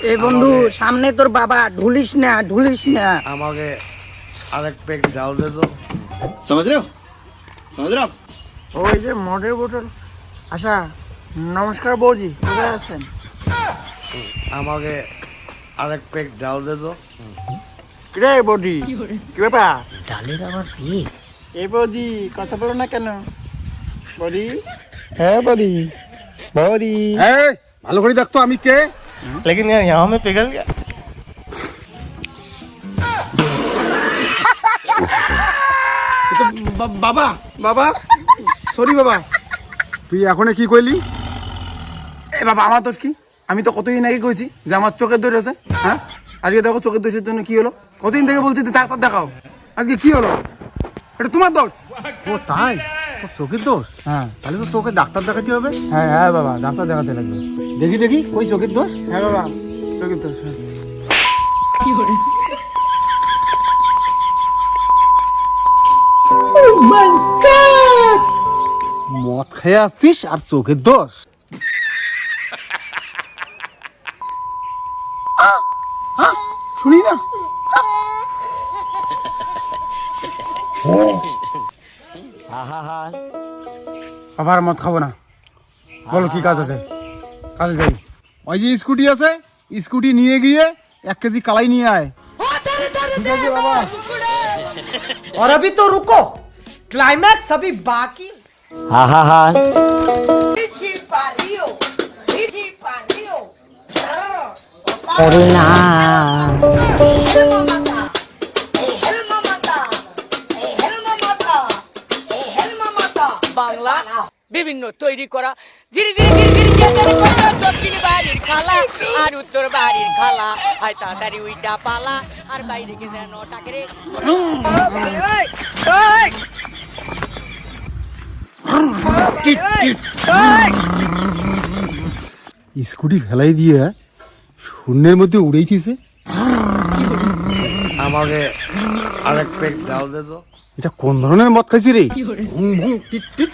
এই বন্ধু সামনে তোর বাবা, ঢুলিস না ঢুলিস না। আমাকে আরেক পেক ডাল দে তো। समझ रहे हो समझ रहे हो आप? ওই যে মদের বোতল। আচ্ছা নমস্কার বৌজি, কোথায় আছেন? আমাকে আরেক পেক ডাল দে তো। কিরে বৌদি, কি ব্যাপার? ডালের আবার পেট। এই বৌদি কথা বলো না কেন? বৌদি, হ্যাঁ বৌদি, বৌদি। এই, ভালো করে দেখতো আমি কে। लेकिन यार यहाँ में पिघल गया। বাবা বাবা সরি বাবা। তুই এখন কি কইলি? এ বাবা আমার দোষ কি? আমি তো কতদিন আগে কইছি যে আমার চোখের দোষ আছে। হ্যাঁ আজকে দেখো চোখের দোষের জন্য কি হলো। কতদিন থেকে বলছি যে ডাক্তার দেখাও, আজকে কি হলো? এটা তোমার দোষ। ও তাই? তোর চোখের দোষ? হ্যাঁ তাহলে তো তোকে ডাক্তার দেখাতে হবে। হ্যাঁ হ্যাঁ বাবা, ডাক্তার দেখাতে লাগবে। দেখি দেখি ওই চোখের দোষ। হ্যাঁ বাবা চোখের দোষ। মদ খেয়ে আসছিস আর চোখের দোষ? শুনি না। আবার মদ খাবো না। বলো কি কাজ আছে? কাজে যাই। ওই যে স্কুটি আছে, স্কুটি নিয়ে গিয়ে 1 কেজি কালাই নিয়ে আয়। ঠিক আছে বাবা। और अभी तो रुको, क्लाइमैक्स अभी बाकी। বাংলা বিভিন্ন তৈরি করা ধীরে ধীরে ধীরে ধীরে চেষ্টা করো। দক্ষিণ বাড়ির খালা আর উত্তর বাড়ির খালা, হয় তাড়াতাড়ি উইটা পালা আর বাইরে কে যেন টাকরে। স্কুটি ফেলাই দিয়ে শূন্যের মধ্যে উড়েইতেছে। আমাকে আরেক পেক ডাল দে তো। এটা কোন ধরনের মদ খাইছি রে? ভুং ভুং টিট টিট।